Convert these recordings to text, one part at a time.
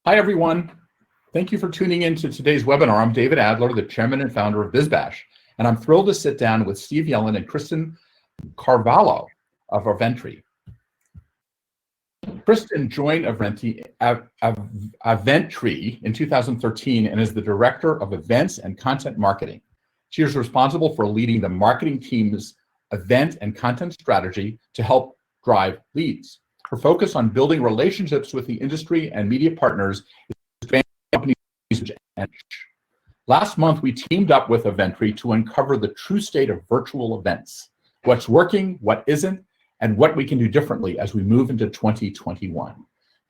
Hi, everyone. Thank you for tuning in to today's webinar. I'm David Adler, the chairman and founder of BizBash, and I'm thrilled to sit down with Steve Yellen and Kristen Carvalho of Aventri. Kristen joined Aventri in 2013 and is the director of events and content marketing. She is responsible for leading the marketing team's event and content strategy to help drive leads. Her focus on building relationships with the industry and media partners is expanding companies' reach. Last month, we teamed up with Aventri to uncover the true state of virtual events, what's working, what isn't, and what we can do differently as we move into 2021.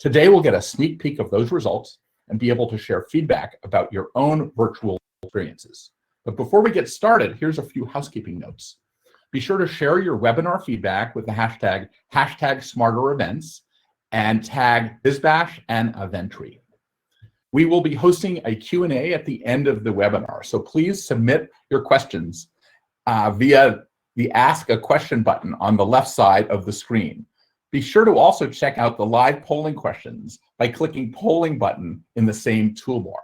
Today, we'll get a sneak peek of those results and be able to share feedback about your own virtual experiences. But before we get started, here's a few housekeeping notes. Be sure to share your webinar feedback with the hashtag #SmarterEvents and tag BizBash and Aventri. We will be hosting a Q&A at the end of the webinar, so please submit your questions via the Ask a Question button on the left side of the screen. Be sure to also check out the live polling questions by clicking polling button in the same toolbar.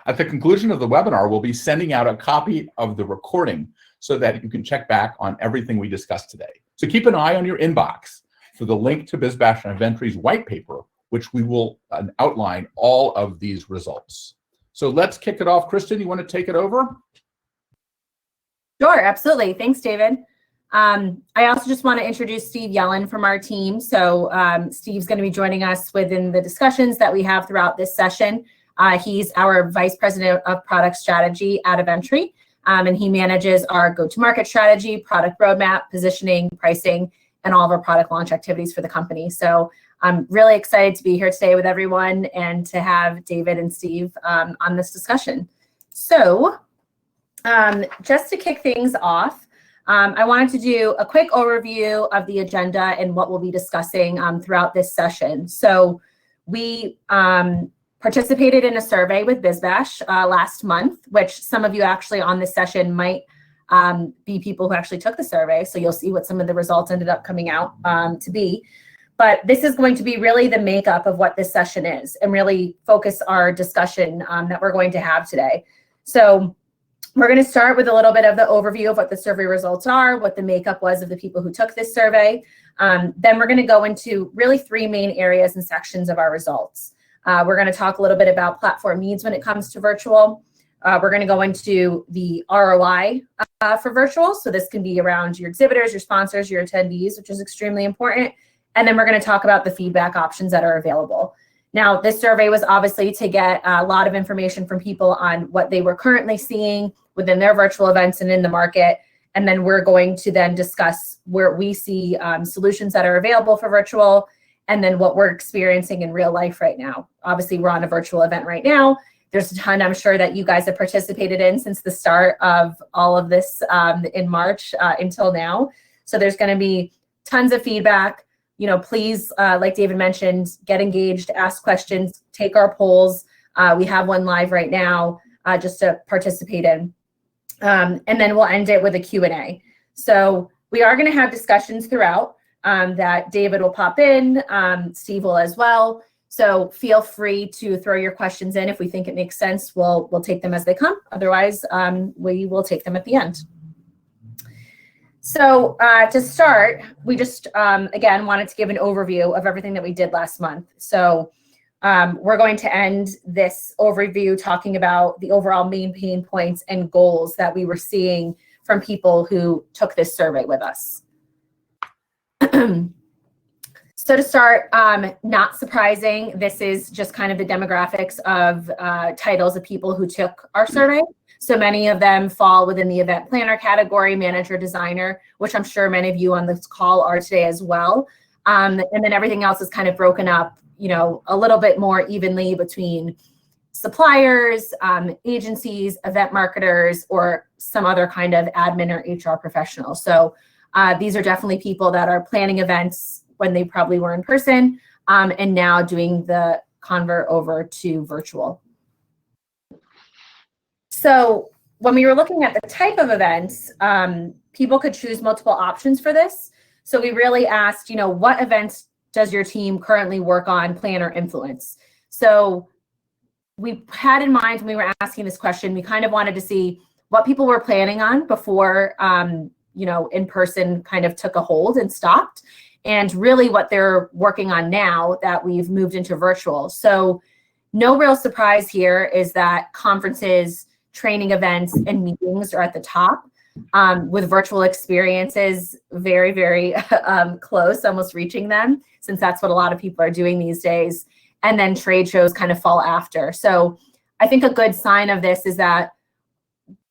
At the conclusion of the webinar, we'll be sending out a copy of the recording so that you can check back on everything we discussed today. So keep an eye on your inbox for the link to BizBash and Aventri's white paper, which we will outline all of these results. So let's kick it off. Kristen, you want to take it over? Sure, absolutely. Thanks, David. I also just want to introduce Steve Yellen from our team. So Steve's going to be joining us within the discussions that we have throughout this session. He's our Vice President of Product Strategy at Aventri, and he manages our go-to-market strategy, product roadmap, positioning, pricing, and all of our product launch activities for the company. So I'm really excited to be here today with everyone and to have David and Steve on this discussion. So just to kick things off, I wanted to do a quick overview of the agenda and what we'll be discussing throughout this session. So we participated in a survey with BizBash last month, which some of you actually on this session might be people who actually took the survey. So you'll see what some of the results ended up coming out to be. But this is going to be really the makeup of what this session is and really focus our discussion that we're going to have today. So we're going to start with a little bit of the overview of what the survey results are, what the makeup was of the people who took this survey. Then we're going to go into really three main areas and sections of our results. We're going to talk a little bit about platform needs when it comes to virtual. We're going to go into the ROI for virtual. So this can be around your exhibitors, your sponsors, your attendees, which is extremely important. And then we're going to talk about the feedback options that are available. Now, this survey was obviously to get a lot of information from people on what they were currently seeing within their virtual events and in the market. And then we're going to then discuss where we see solutions that are available for virtual, and then what we're experiencing in real life right now. Obviously, we're on a virtual event right now. There's a ton I'm sure that you guys have participated in since the start of all of this in March until now. So there's going to be tons of feedback. You know, please, like David mentioned, get engaged, ask questions, take our polls. We have one live right now just to participate in. And then we'll end it with a Q&A. So we are going to have discussions throughout. That David will pop in, Steve will as well. So feel free to throw your questions in. If we think it makes sense, we'll take them as they come. Otherwise, we will take them at the end. So to start, we just, again, wanted to give an overview of everything that we did last month. So we're going to end this overview talking about the overall main pain points and goals that we were seeing from people who took this survey with us. So to start, not surprising, this is just kind of the demographics of titles of people who took our survey. So many of them fall within the event planner category, manager, designer, which I'm sure many of you on this call are today as well. And then everything else is kind of broken up, you know, a little bit more evenly between suppliers, agencies, event marketers, or some other kind of admin or HR professional. So these are definitely people that are planning events when they probably were in person and now doing the convert over to virtual. So when we were looking at the type of events, people could choose multiple options for this. So we really asked, you know, what events does your team currently work on, plan, or influence? So we had in mind when we were asking this question, we kind of wanted to see what people were planning on before, in-person kind of took a hold and stopped, and really what they're working on now that we've moved into virtual. So no real surprise here is that conferences, training events, and meetings are at the top, with virtual experiences very, very close, almost reaching them, since that's what a lot of people are doing these days. And then trade shows kind of fall after. So I think a good sign of this is that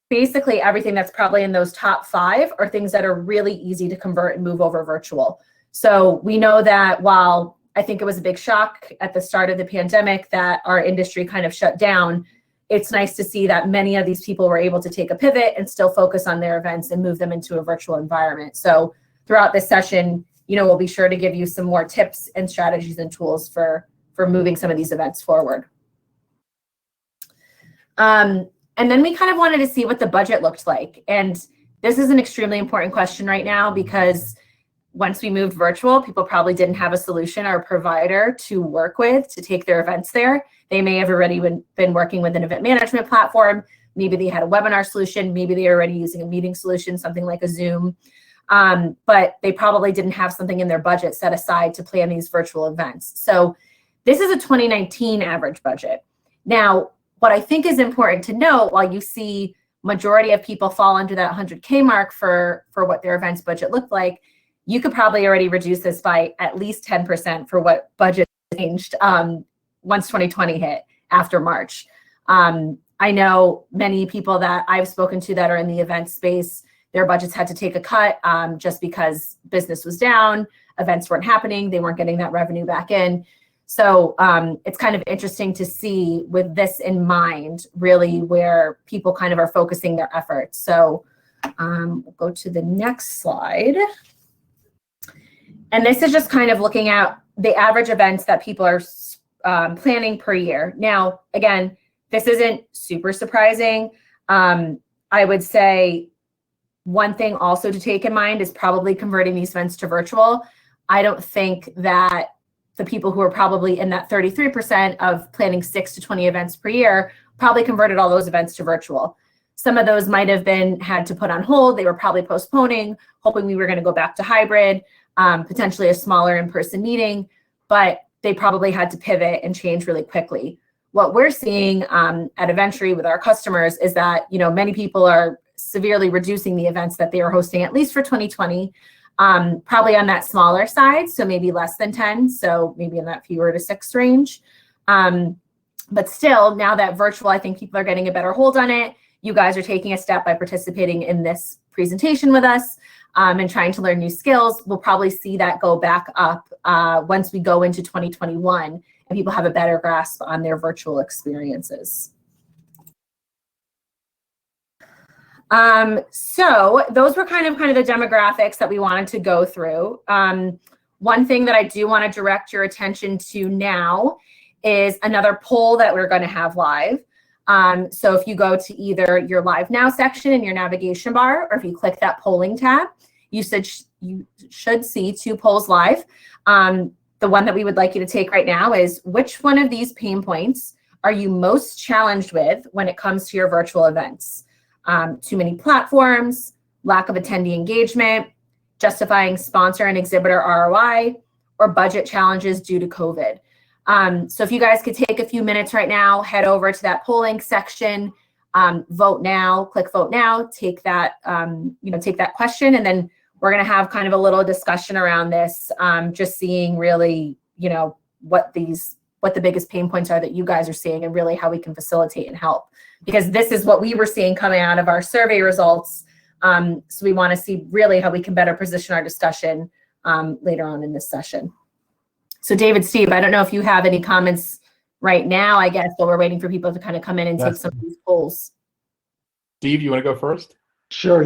basically everything that's probably in those top 5 are things that are really easy to convert and move over virtual. So we know that while I think it was a big shock at the start of the pandemic that our industry kind of shut down, it's nice to see that many of these people were able to take a pivot and still focus on their events and move them into a virtual environment. So throughout this session, we'll be sure to give you some more tips and strategies and tools for moving some of these events forward. And then we kind of wanted to see what the budget looked like. And this is an extremely important question right now, because once we moved virtual, people probably didn't have a solution or a provider to work with to take their events there. They may have already been working with an event management platform. Maybe they had a webinar solution. Maybe they were already using a meeting solution, something like a Zoom. But they probably didn't have something in their budget set aside to plan these virtual events. So this is a 2019 average budget. Now, what I think is important to note, while you see majority of people fall under that 100K mark for what their events budget looked like, you could probably already reduce this by at least 10% for what budget changed once 2020 hit after March. I know many people that I've spoken to that are in the event space, their budgets had to take a cut just because business was down, events weren't happening, they weren't getting that revenue back in. So it's kind of interesting to see, with this in mind, really where people kind of are focusing their efforts. So we'll go to the next slide. And this is just kind of looking at the average events that people are planning per year. Now, again, this isn't super surprising. I would say one thing also to take in mind is probably converting these events to virtual. I don't think that the people who are probably in that 33% of planning 6 to 20 events per year probably converted all those events to virtual. Some of those might have had to put on hold. They were probably postponing, hoping we were going to go back to hybrid, potentially a smaller in-person meeting, but they probably had to pivot and change really quickly. What we're seeing at Aventri with our customers is that many people are severely reducing the events that they are hosting, at least for 2020. Probably on that smaller side, so maybe less than 10, so maybe in that fewer to 6 range. But still, now that virtual, I think people are getting a better hold on it. You guys are taking a step by participating in this presentation with us and trying to learn new skills. We'll probably see that go back up once we go into 2021 and people have a better grasp on their virtual experiences. So those were kind of the demographics that we wanted to go through. One thing that I do want to direct your attention to now is another poll that we're going to have live. So if you go to either your Live Now section in your navigation bar, or if you click that polling tab, you should see 2 polls live. The one that we would like you to take right now is, which one of these pain points are you most challenged with when it comes to your virtual events? Too many platforms, lack of attendee engagement, justifying sponsor and exhibitor ROI, or budget challenges due to COVID. So if you guys could take a few minutes right now, head over to that polling section, vote now, click vote now, take that, take that question, and then we're going to have kind of a little discussion around this, just seeing really, what the biggest pain points are that you guys are seeing, and really how we can facilitate and help. Because this is what we were seeing coming out of our survey results. So we want to see really how we can better position our discussion later on in this session. So David, Steve, I don't know if you have any comments right now, I guess, while we're waiting for people to kind of come in and take some of these polls. Steve, you want to go first? Sure.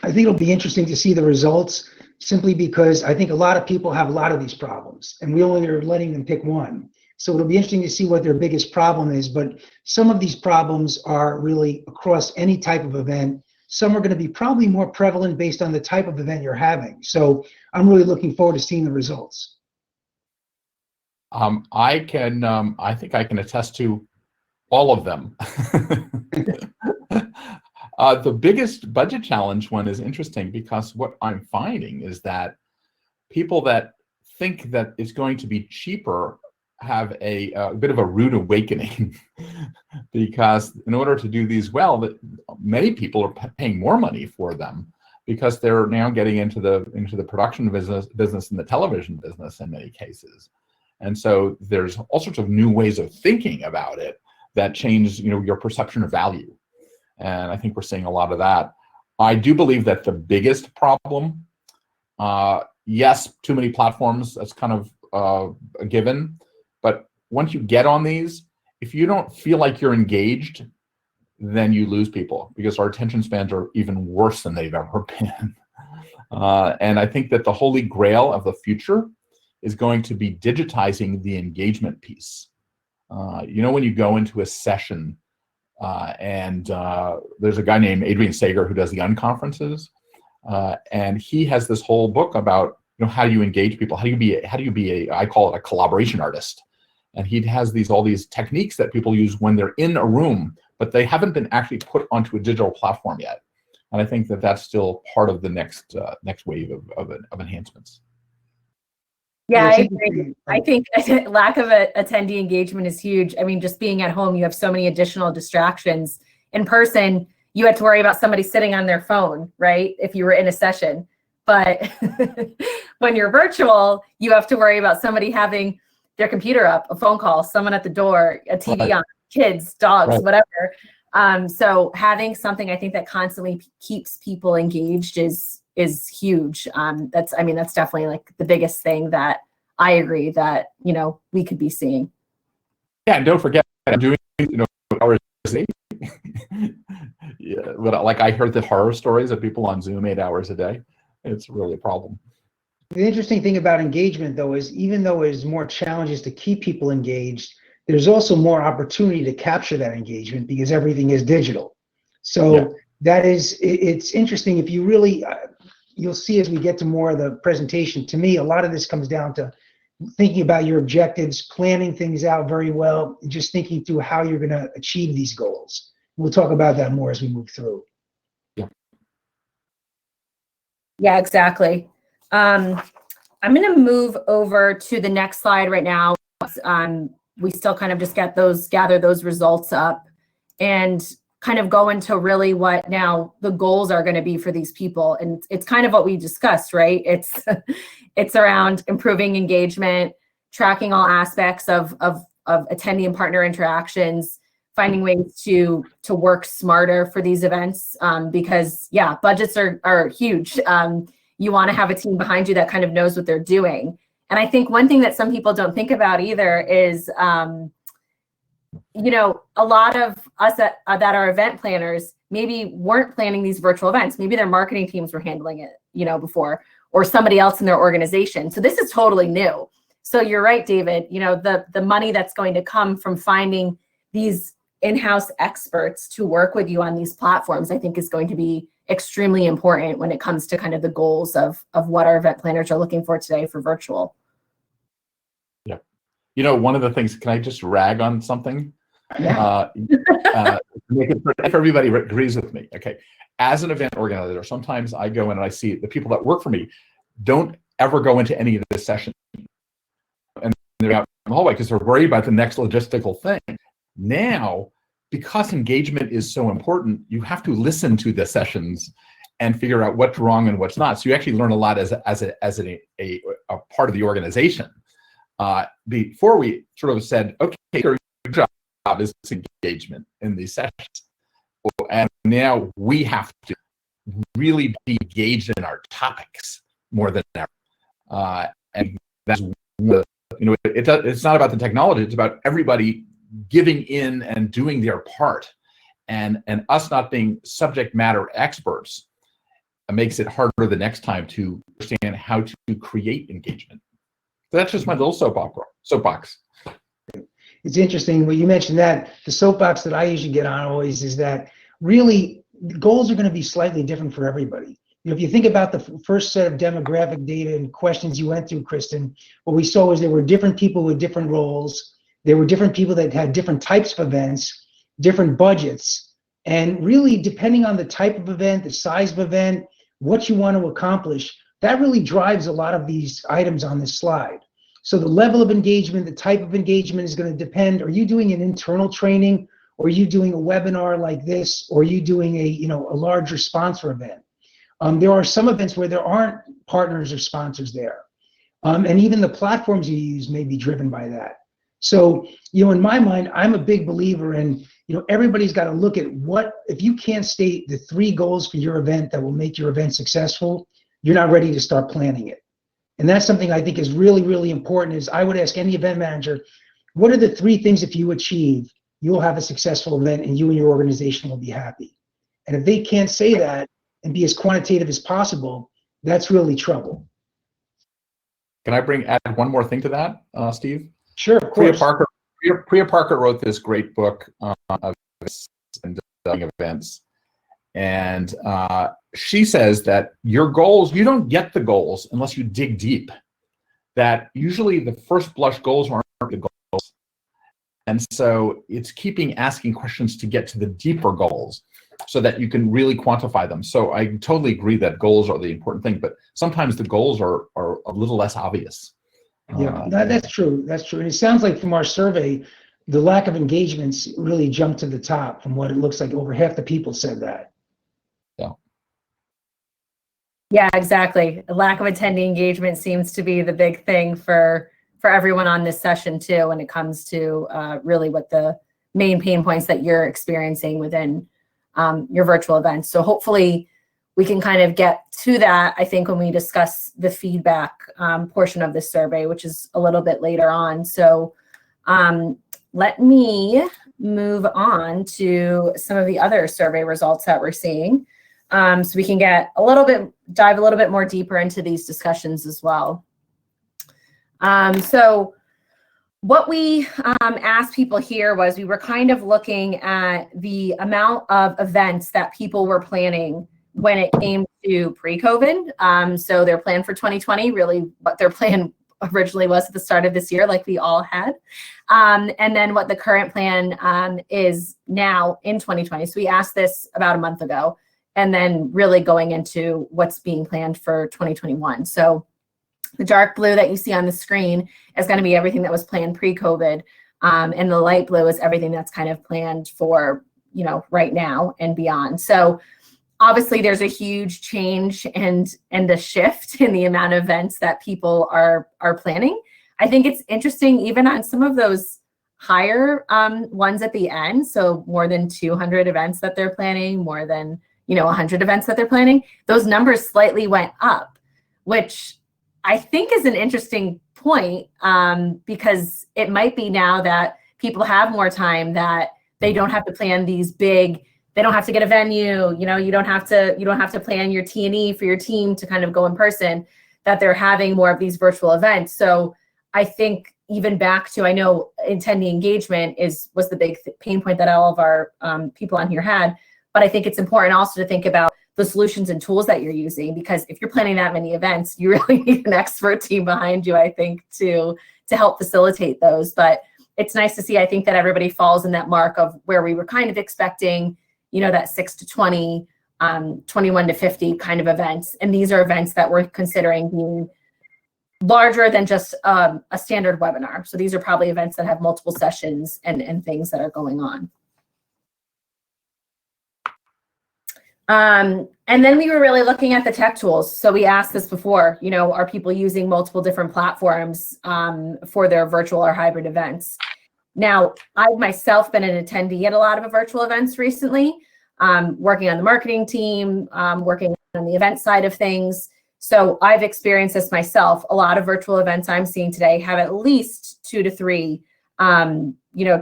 I think it'll be interesting to see the results, simply because I think a lot of people have a lot of these problems, and we only are letting them pick one. So it'll be interesting to see what their biggest problem is, but some of these problems are really across any type of event. Some are going to be probably more prevalent based on the type of event you're having. So I'm really looking forward to seeing the results. I think I can attest to All of them. The biggest budget challenge one is interesting because what I'm finding is that people that think that it's going to be cheaper have a bit of a rude awakening because in order to do these well, many people are paying more money for them because they're now getting into the production business and the television business in many cases. And so there's all sorts of new ways of thinking about it that change, your perception of value. And I think we're seeing a lot of that. I do believe that the biggest problem, yes, too many platforms, that's kind of a given. But once you get on these, if you don't feel like you're engaged, then you lose people because our attention spans are even worse than they've ever been. And I think that the holy grail of the future is going to be digitizing the engagement piece. When you go into a session and there's a guy named Adrian Sager who does the unconferences, and he has this whole book about how do you engage people, how do you be a I call it a collaboration artist, and he has all these techniques that people use when they're in a room, but they haven't been actually put onto a digital platform yet. And I think that that's still part of the next wave of enhancements. Yeah, I agree. I think lack of attendee engagement is huge. I mean, just being at home, you have so many additional distractions. In person, you had to worry about somebody sitting on their phone, right? If you were in a session. But when you're virtual, you have to worry about somebody having their computer up, a phone call, someone at the door, a TV on, kids, dogs, whatever. So having something I think that constantly keeps people engaged is huge. That's definitely like the biggest thing that I agree that, we could be seeing. Yeah, and don't forget, I'm doing, hours a day. Yeah, but like I heard the horror stories of people on Zoom 8 hours a day. It's really a problem. The interesting thing about engagement, though, is even though there's more challenges to keep people engaged, there's also more opportunity to capture that engagement because everything is digital. So it's interesting. If you really, you'll see as we get to more of the presentation, to me, a lot of this comes down to thinking about your objectives, planning things out very well, and just thinking through how you're going to achieve these goals. We'll talk about that more as we move through. Yeah, exactly. I'm going to move over to the next slide right now. We still kind of just gather those results up and kind of go into really what now the goals are going to be for these people. And it's kind of what we discussed, right? It's around improving engagement, tracking all aspects of attendee and partner interactions, finding ways to work smarter for these events, because budgets are huge. You want to have a team behind you that kind of knows what they're doing. And I think one thing that some people don't think about either is, a lot of us that are event planners maybe weren't planning these virtual events. Maybe their marketing teams were handling it, before, or somebody else in their organization. So this is totally new. So you're right, David, the money that's going to come from finding these in-house experts to work with you on these platforms, I think is going to be extremely important when it comes to kind of the goals of what our event planners are looking for today for virtual. Yeah. One of the things, can I just rag on something? Yeah. Make it if everybody agrees with me. Okay. As an event organizer, sometimes I go in and I see the people that work for me don't ever go into any of this session. And they're out in the hallway because they're worried about the next logistical thing. Now, because engagement is so important, you have to listen to the sessions and figure out what's wrong and what's not. So you actually learn a lot as a part of the organization. Before we sort of said, okay, your job is engagement in these sessions. And now we have to really be engaged in our topics more than ever. And that's it's not about the technology, it's about everybody giving in and doing their part, and us not being subject matter experts makes it harder the next time to understand how to create engagement. So that's just my little soapbox. It's interesting when you mentioned that. The soapbox that I usually get on always is that really goals are going to be slightly different for everybody. If you think about the first set of demographic data and questions you went through, Kristen, what we saw was there were different people with different roles. There were different people that had different types of events, different budgets, and really depending on the type of event, the size of event, what you want to accomplish, that really drives a lot of these items on this slide. So the level of engagement, the type of engagement is going to depend. Are you doing an internal training, or are you doing a webinar like this, or are you doing a larger sponsor event? There are some events where there aren't partners or sponsors there. And even the platforms you use may be driven by that. So, in my mind, I'm a big believer in, everybody's got to look at if you can't state the 3 goals for your event that will make your event successful, you're not ready to start planning it. And that's something I think is really, really important. Is I would ask any event manager, what are the 3 things if you achieve, you'll have a successful event and you and your organization will be happy? And if they can't say that and be as quantitative as possible, that's really trouble. Can I add one more thing to that, Steve? Sure, of course. Priya Parker wrote this great book of events. And she says that your goals, you don't get the goals unless you dig deep. That usually the first blush goals aren't the goals. And so it's asking questions to get to the deeper goals so that you can really quantify them. So I totally agree that goals are the important thing, but sometimes the goals are a little less obvious. Yeah, that's true. That's true. And it sounds like from our survey, the lack of engagements really jumped to the top from what it looks like. Over half the people said that. Yeah, exactly. A lack of attendee engagement seems to be the big thing for everyone on this session too, when it comes to really what the main pain points that you're experiencing within your virtual events. So hopefully we can kind of get to that, I think, when we discuss the feedback portion of this survey, which is a little bit later on. So let me move on to some of the other survey results that we're seeing. So we can dive a little bit more deeper into these discussions as well. So what we asked people here was we were kind of looking at the amount of events that people were planning when it came to pre-COVID. So their plan for 2020, really what their plan originally was at the start of this year, like we all had. And then what the current plan is now in 2020. So we asked this about a month ago, and then really going into what's being planned for 2021. So the dark blue that you see on the screen is going to be everything that was planned pre-COVID. And the light blue is everything that's kind of planned for, right now and beyond. So obviously there's a huge change and a shift in the amount of events that people are planning. I think it's interesting, even on some of those higher ones at the end. So more than 200 events that they're planning, more than 100 events that they're planning, those numbers slightly went up, which I think is an interesting point because it might be now that people have more time, that they don't have to plan these big, they don't have to get a venue, you don't have to plan your T&E for your team to kind of go in person, that they're having more of these virtual events. So I think even back to, I know attendee engagement was the big pain point that all of our people on here had. But I think it's important also to think about the solutions and tools that you're using, because if you're planning that many events, you really need an expert team behind you, I think, to help facilitate those. But it's nice to see, I think, that everybody falls in that mark of where we were kind of expecting, that 6 to 20, 21 to 50 kind of events. And these are events that we're considering being larger than just a standard webinar. So these are probably events that have multiple sessions and things that are going on. And then we were really looking at the tech tools. So we asked this before, are people using multiple different platforms for their virtual or hybrid events? Now, I've myself been an attendee at a lot of virtual events recently, working on the marketing team, working on the event side of things. So I've experienced this myself. A lot of virtual events I'm seeing today have at least 2 to 3,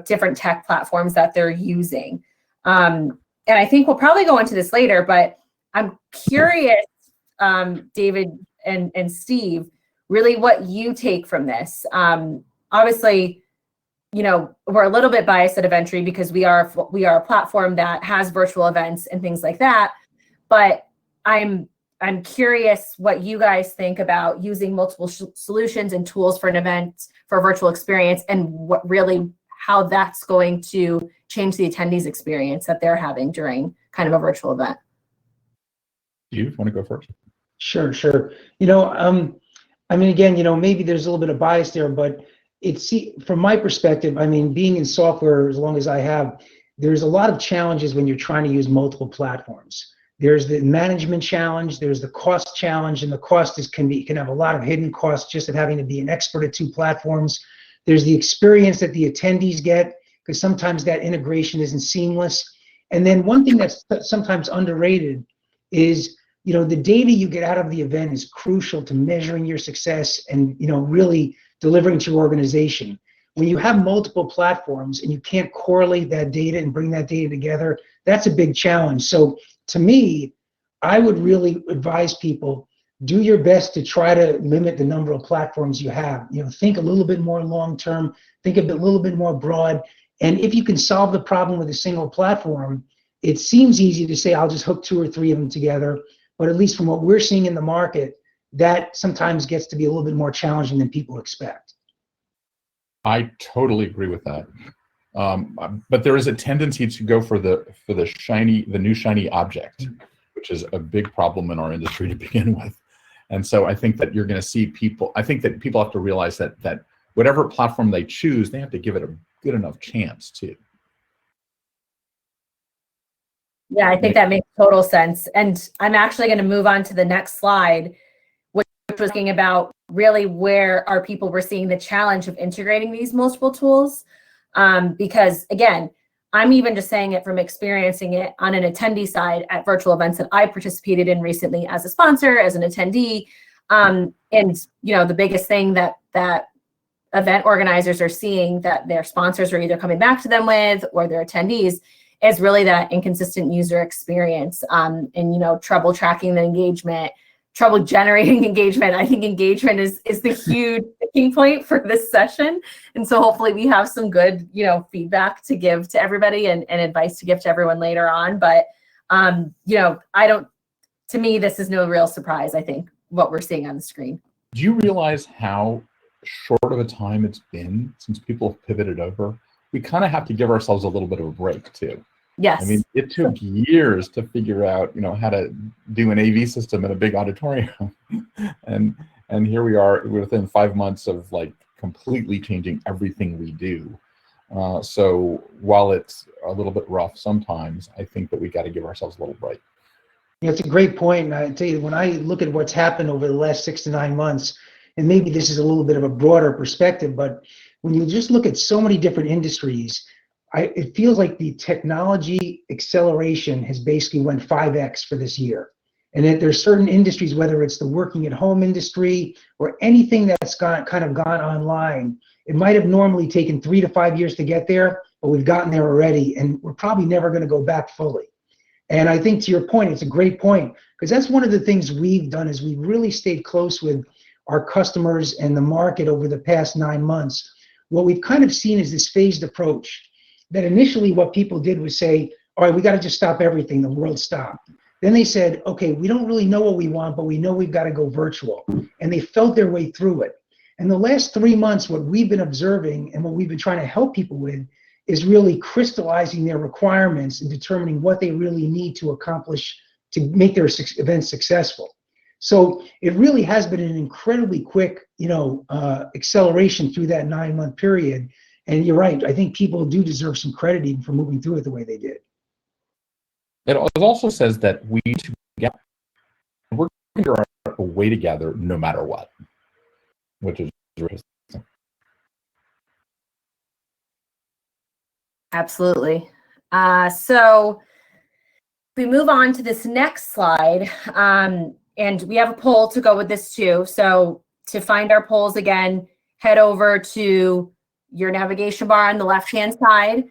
different tech platforms that they're using. And I think we'll probably go into this later, but I'm curious, David and Steve, really what you take from this. Obviously, we're a little bit biased at Aventri because we are a platform that has virtual events and things like that. But I'm I'm curious what you guys think about using multiple solutions and tools for an event, for a virtual experience, and what really how that's going to change the attendees' experience that they're having during kind of a virtual event. You want to go first? Sure. You know, I mean, again, you know, maybe there's a little bit of bias there, but from my perspective, I mean, being in software as long as I have, there's a lot of challenges when you're trying to use multiple platforms. There's the management challenge, there's the cost challenge, and the cost can have a lot of hidden costs just of having to be an expert at 2 platforms. There's the experience that the attendees get, because sometimes that integration isn't seamless. And then one thing that's sometimes underrated is, you know, the data you get out of the event is crucial to measuring your success and, you know, really delivering to your organization. When you have multiple platforms and you can't correlate that data and bring that data together, that's a big challenge. So to me, I would really advise people, do your best to try to limit the number of platforms you have. You know, think a little bit more long-term, think a little bit more broad. And if you can solve the problem with a single platform, it seems easy to say, I'll just hook 2 or 3 of them together. But at least from what we're seeing in the market, that sometimes gets to be a little bit more challenging than people expect. I totally agree with that. But there is a tendency to go for the new shiny object, which is a big problem in our industry to begin with. And so I think that you're going to see people. I think that people have to realize that whatever platform they choose, they have to give it a good enough chance too. Yeah, I think that makes total sense. And I'm actually going to move on to the next slide, which was talking about really where our people were seeing the challenge of integrating these multiple tools. Because again, I'm even just saying it from experiencing it on an attendee side at virtual events that I participated in recently as a sponsor, as an attendee. And you know, the biggest thing that event organizers are seeing that their sponsors are either coming back to them with or their attendees is really that inconsistent user experience, and you know, trouble tracking the engagement, trouble generating engagement. I think engagement is the huge sticking point for this session. And so hopefully we have some good, you know, feedback to give to everybody and advice to give to everyone later on. But you know, to me, this is no real surprise, I think, what we're seeing on the screen. Do you realize how short of a time it's been since people have pivoted over? We kind of have to give ourselves a little bit of a break too. Yes. I mean, it took years to figure out, you know, how to do an AV system in a big auditorium, and here we are within 5 months of like completely changing everything we do. So while it's a little bit rough sometimes, I think that we got to give ourselves a little break. Yeah, it's a great point. And I tell you, when I look at what's happened over the last 6 to 9 months, and maybe this is a little bit of a broader perspective, but when you just look at so many different industries, it feels like the technology acceleration has basically went 5x for this year. And that there's certain industries, whether it's the working at home industry or anything that's kind of gone online, it might have normally taken 3 to 5 years to get there, but we've gotten there already, and we're probably never going to go back fully. And I think to your point, it's a great point, because that's one of the things we've done is we've really stayed close with our customers and the market over the past 9 months. What we've kind of seen is this phased approach. That initially what people did was say, all right, we got to just stop everything, the world stopped. Then they said, okay, we don't really know what we want, but we know we've got to go virtual. And they felt their way through it. And the last 3 months, what we've been observing and what we've been trying to help people with is really crystallizing their requirements and determining what they really need to accomplish to make their events successful. So it really has been an incredibly quick, you know, acceleration through that 9-month period. And you're right. I think people do deserve some credit even for moving through it the way they did. It also says that we're going to figure out a way together no matter what, which is interesting. Absolutely. So we move on to this next slide, and we have a poll to go with this too. So to find our polls again, head over to your navigation bar on the left-hand side.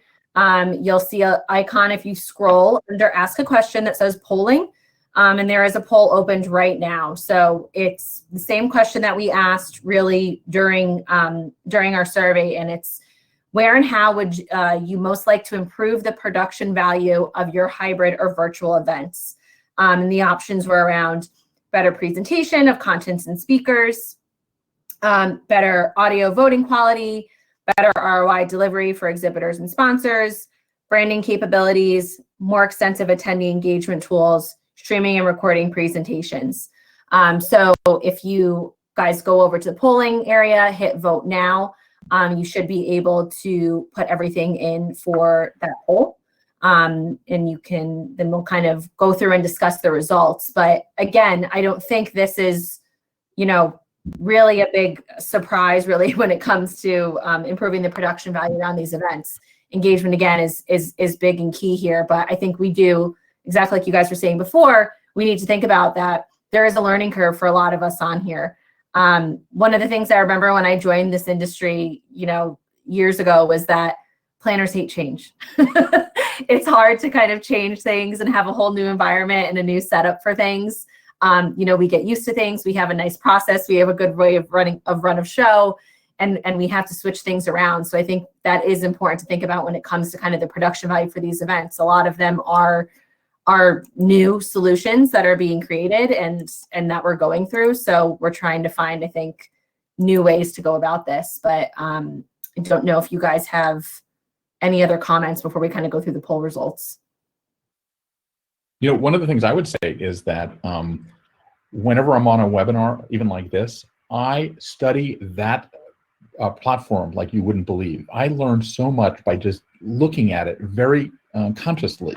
You'll see an icon if you scroll under Ask a Question that says Polling, and there is a poll opened right now. So it's the same question that we asked really during our survey, and it's where and how would you most like to improve the production value of your hybrid or virtual events? And the options were around better presentation of contents and speakers, better audio voting quality, better ROI delivery for exhibitors and sponsors, branding capabilities, more extensive attendee engagement tools, streaming and recording presentations. So if you guys go over to the polling area, hit vote now, you should be able to put everything in for that poll. And you can, then we'll kind of go through and discuss the results. But again, I don't think this is, you know, really a big surprise really when it comes to improving the production value around these events. Engagement again is big and key here, but I think we do exactly like you guys were saying before, we need to think about that there is a learning curve for a lot of us on here. One of the things I remember when I joined this industry, you know, years ago was that planners hate change. It's hard to kind of change things and have a whole new environment and a new setup for things. You know, we get used to things. We have a nice process. We have a good way of run of show, and we have to switch things around. So I think that is important to think about when it comes to kind of the production value for these events. A lot of them are new solutions that are being created and that we're going through. So we're trying to find, I think, new ways to go about this. But I don't know if you guys have any other comments before we kind of go through the poll results. You know, one of the things I would say is that whenever I'm on a webinar, even like this, I study that platform like you wouldn't believe. I learned so much by just looking at it very consciously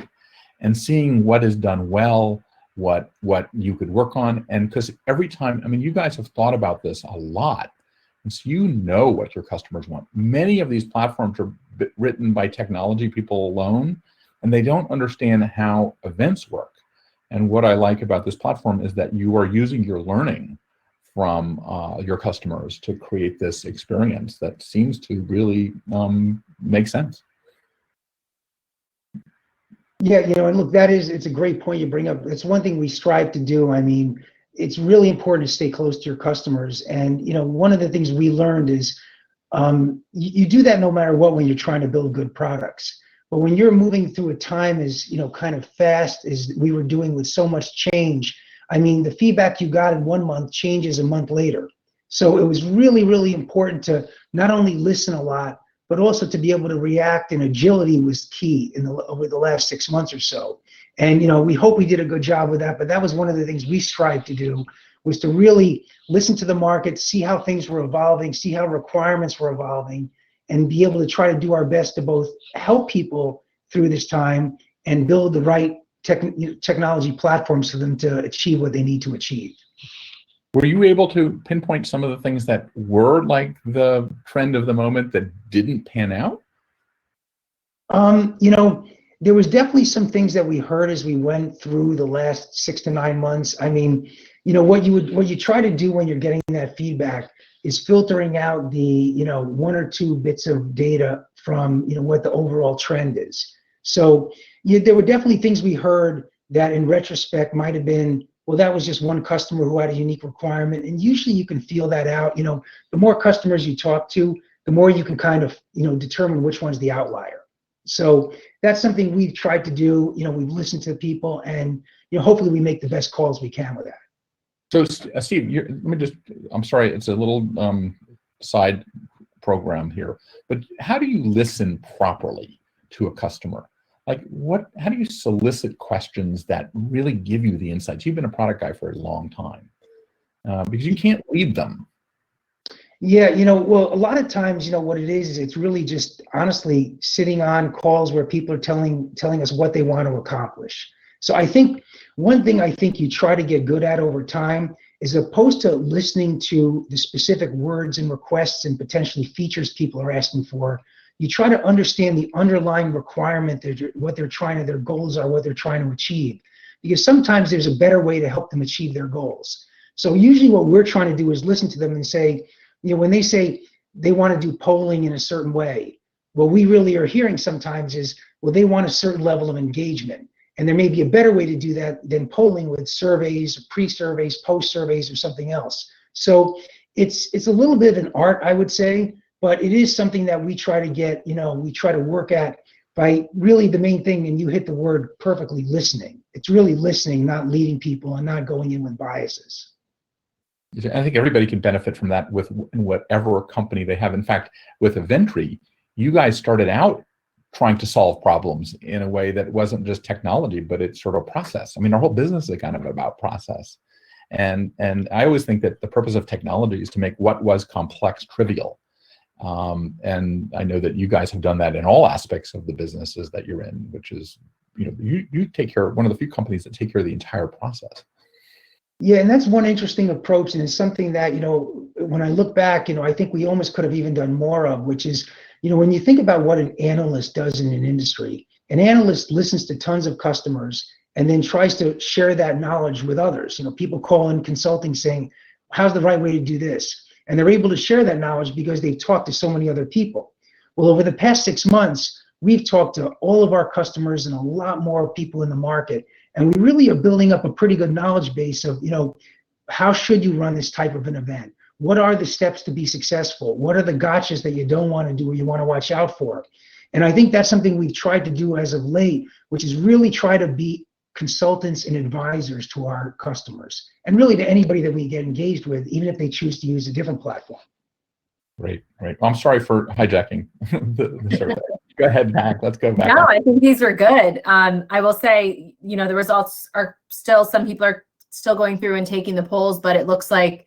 and seeing what is done well, what you could work on. And because every time, I mean, you guys have thought about this a lot. And so you know what your customers want. Many of these platforms are written by technology people alone, and they don't understand how events work. And what I like about this platform is that you are using your learning from your customers to create this experience that seems to really make sense. Yeah, you know, and look, it's a great point you bring up. It's one thing we strive to do. I mean, it's really important to stay close to your customers. And, you know, one of the things we learned is you do that no matter what when you're trying to build good products. But when you're moving through a time as, you know, kind of fast as we were doing with so much change, I mean, the feedback you got in 1 month changes a month later. So it was really, really important to not only listen a lot, but also to be able to react, and agility was key over the last 6 months or so. And, you know, we hope we did a good job with that, but that was one of the things we strived to do, was to really listen to the market, see how things were evolving, see how requirements were evolving, and be able to try to do our best to both help people through this time and build the right technology platforms for them to achieve what they need to achieve. Were you able to pinpoint some of the things that were like the trend of the moment that didn't pan out? You know, there was definitely some things that we heard as we went through the last 6 to 9 months. I mean, you know, what you try to do when you're getting that feedback is filtering out the, you know, 1 or 2 bits of data from, you know, what the overall trend is. So yeah, there were definitely things we heard that in retrospect might have been, well, that was just one customer who had a unique requirement. And usually you can feel that out. You know, the more customers you talk to, the more you can kind of, you know, determine which one's the outlier. So that's something we've tried to do. You know, we've listened to people, and, you know, hopefully we make the best calls we can with that. So Steve, I'm sorry, it's a little side program here, but how do you listen properly to a customer? Like how do you solicit questions that really give you the insights? You've been a product guy for a long time, because you can't lead them. Yeah, you know, well, a lot of times, you know, what it is it's really just honestly sitting on calls where people are telling us what they want to accomplish. So I think one thing I think you try to get good at over time is, opposed to listening to the specific words and requests and potentially features people are asking for, you try to understand the underlying requirement, what they're trying to, their goals are, what they're trying to achieve. Because sometimes there's a better way to help them achieve their goals. So usually what we're trying to do is listen to them and say, you know, when they say they want to do polling in a certain way, what we really are hearing sometimes is, well, they want a certain level of engagement. And there may be a better way to do that than polling with surveys, pre-surveys, post-surveys, or something else. So it's a little bit of an art, I would say, but it is something that we try to get, you know, we try to work at by really the main thing, and you hit the word perfectly, listening. It's really listening, not leading people and not going in with biases. I think everybody can benefit from that with whatever company they have. In fact, with Aventri, you guys started out trying to solve problems in a way that wasn't just technology, but it's sort of process. I mean, our whole business is kind of about process. And I always think that the purpose of technology is to make what was complex trivial. And I know that you guys have done that in all aspects of the businesses that you're in, which is, you take care of one of the few companies that take care of the entire process. Yeah, and that's one interesting approach, and it's something that, when I look back, I think we almost could have even done more of, which is, when you think about what an analyst does in an industry, an analyst listens to tons of customers and then tries to share that knowledge with others. People call in consulting saying, how's the right way to do this? And they're able to share that knowledge because they've talked to so many other people. Well, over the past 6 months, we've talked to all of our customers and a lot more people in the market. And we really are building up a pretty good knowledge base of, how should you run this type of an event? What are the steps to be successful? What are the gotchas that you don't want to do or you want to watch out for? And I think that's something we've tried to do as of late, which is really try to be consultants and advisors to our customers, and really to anybody that we get engaged with, even if they choose to use a different platform. Right. Well, I'm sorry for hijacking the survey. Go ahead, Mac. Let's go back. No, I think these were good. I will say, the results are still, some people are still going through and taking the polls, but it looks like,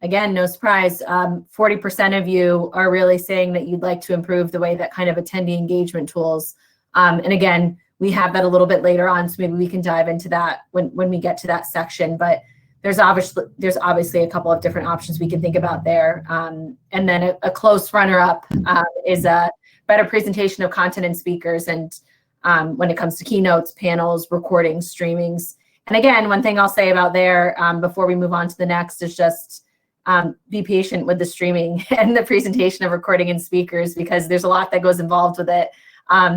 again, no surprise, 40% of you are really saying that you'd like to improve the way that kind of attendee engagement tools. And again, we have that a little bit later on, so maybe we can dive into that when we get to that section. But there's obviously a couple of different options we can think about there. And then a close runner-up is a better presentation of content and speakers, and when it comes to keynotes, panels, recordings, streamings. And again, one thing I'll say about there before we move on to the next is just be patient with the streaming and the presentation of recording and speakers, because there's a lot that goes involved with it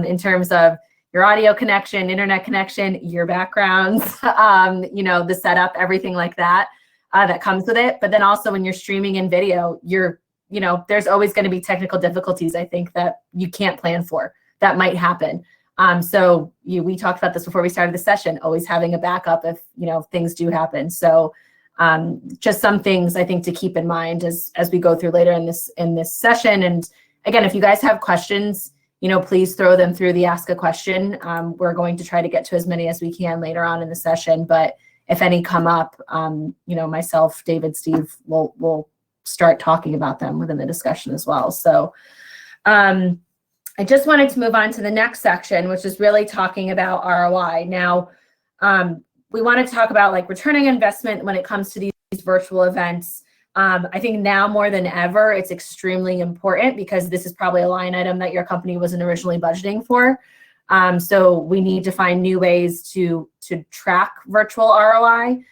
in terms of your audio connection, internet connection, your backgrounds, the setup, everything like that that comes with it. But then also when you're streaming in video, there's always going to be technical difficulties, I think, that you can't plan for, that might happen. So we talked about this before we started the session, always having a backup if, things do happen. So just some things I think to keep in mind as we go through later in this session. And again, if you guys have questions, please throw them through the Ask a Question. We're going to try to get to as many as we can later on in the session, but if any come up, myself, David, Steve, we'll start talking about them within the discussion as well. So I just wanted to move on to the next section, which is really talking about ROI. Now, we want to talk about return on investment when it comes to these virtual events. I think now more than ever, it's extremely important because this is probably a line item that your company wasn't originally budgeting for. So we need to find new ways to track virtual ROI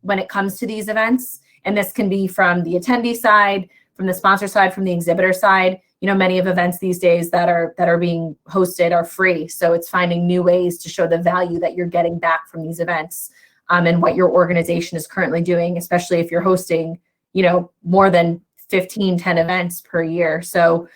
when it comes to these events. And this can be from the attendee side, from the sponsor side, from the exhibitor side. Many of events these days that are being hosted are free. So it's finding new ways to show the value that you're getting back from these events and what your organization is currently doing, especially if you're hosting more than 10 events per year. So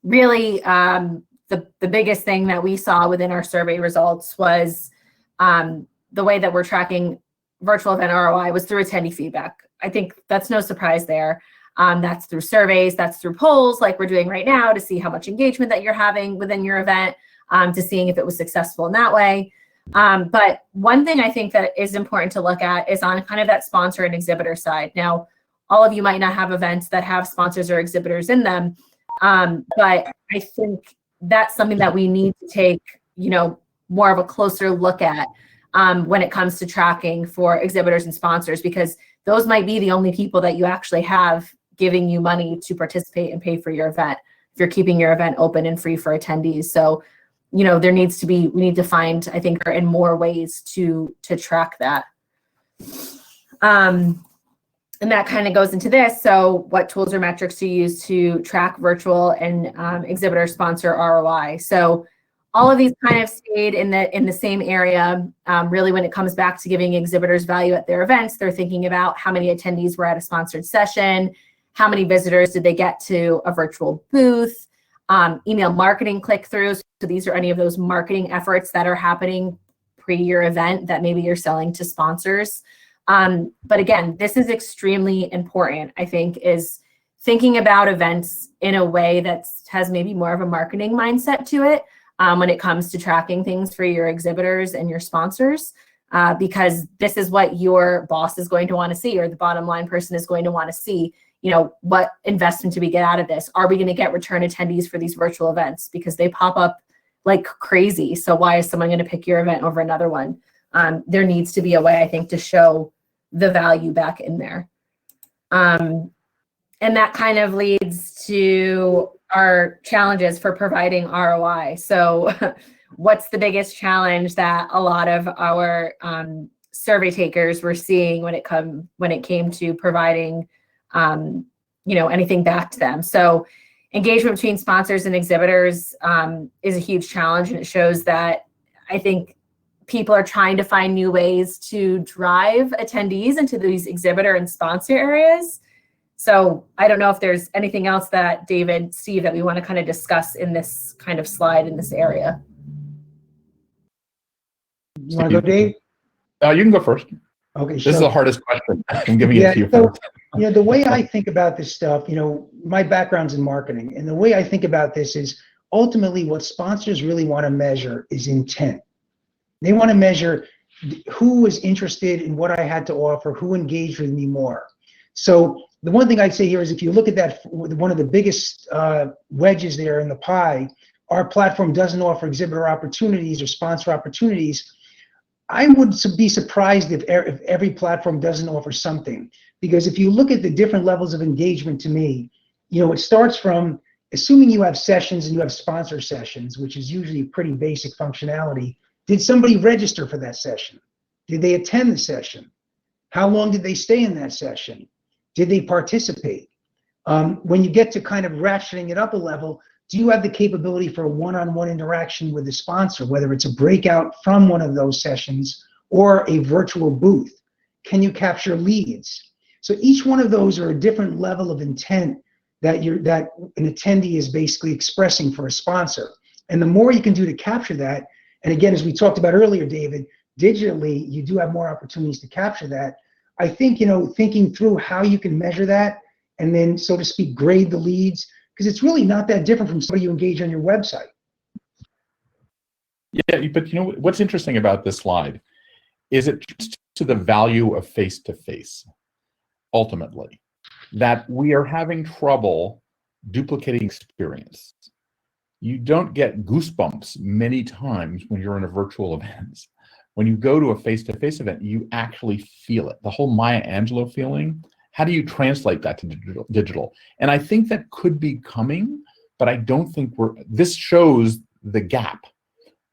really the biggest thing that we saw within our survey results was the way that we're tracking virtual event ROI was through attendee feedback. I think that's no surprise there. That's through surveys, that's through polls like we're doing right now to see how much engagement that you're having within your event, to seeing if it was successful in that way. But one thing I think that is important to look at is on kind of that sponsor and exhibitor side. Now, all of you might not have events that have sponsors or exhibitors in them, but I think that's something that we need to take, more of a closer look at when it comes to tracking for exhibitors and sponsors, because those might be the only people that you actually have giving you money to participate and pay for your event, if you're keeping your event open and free for attendees. So we need to find, I think, in more ways to track that. And that kind of goes into this. So what tools or metrics do you use to track virtual and exhibitor sponsor ROI? So all of these kind of stayed in the same area. Really, when it comes back to giving exhibitors value at their events, they're thinking about how many attendees were at a sponsored session, how many visitors did they get to a virtual booth, email marketing click-throughs. So these are any of those marketing efforts that are happening pre your event that maybe you're selling to sponsors. But again, this is extremely important, I think, is thinking about events in a way that has maybe more of a marketing mindset to it when it comes to tracking things for your exhibitors and your sponsors, because this is what your boss is going to want to see, or the bottom line person is going to want to see. You know, what investment do we get out of this? Are we going to get return attendees for these virtual events? Because they pop up like crazy. So why is someone going to pick your event over another one? There needs to be a way, I think, to show the value back in there. And that kind of leads to our challenges for providing ROI. So what's the biggest challenge that a lot of our survey takers were seeing when it came to providing anything back to them? So engagement between sponsors and exhibitors is a huge challenge, and it shows that I think people are trying to find new ways to drive attendees into these exhibitor and sponsor areas. So I don't know if there's anything else that David, Steve, that we want to kind of discuss in this kind of slide in this area. You want to go, Dave? You can go first. Okay, this is the hardest question. I'm giving it to you first. The way I think about this stuff, my background's in marketing, and the way I think about this is ultimately what sponsors really want to measure is intent. They want to measure who was interested in what I had to offer, who engaged with me more. So the one thing I'd say here is, if you look at that, one of the biggest wedges there in the pie, our platform doesn't offer exhibitor opportunities or sponsor opportunities. I would be surprised if every platform doesn't offer something, because if you look at the different levels of engagement, to me, it starts from assuming you have sessions and you have sponsor sessions, which is usually pretty basic functionality. Did somebody register for that session? Did they attend the session? How long did they stay in that session? Did they participate? When you get to kind of ratcheting it up a level, do you have the capability for a one-on-one interaction with the sponsor, whether it's a breakout from one of those sessions or a virtual booth? Can you capture leads? So each one of those are a different level of intent that an attendee is basically expressing for a sponsor. And the more you can do to capture that, and again, as we talked about earlier, David, digitally, you do have more opportunities to capture that. I think, thinking through how you can measure that and then, so to speak, grade the leads, because it's really not that different from somebody you engage on your website. Yeah, but what's interesting about this slide is it to the value of face-to-face, ultimately, that we are having trouble duplicating experience. You don't get goosebumps many times when you're in a virtual event. When you go to a face-to-face event, you actually feel it. The whole Maya Angelou feeling, how do you translate that to digital? And I think that could be coming, but I don't think this shows the gap.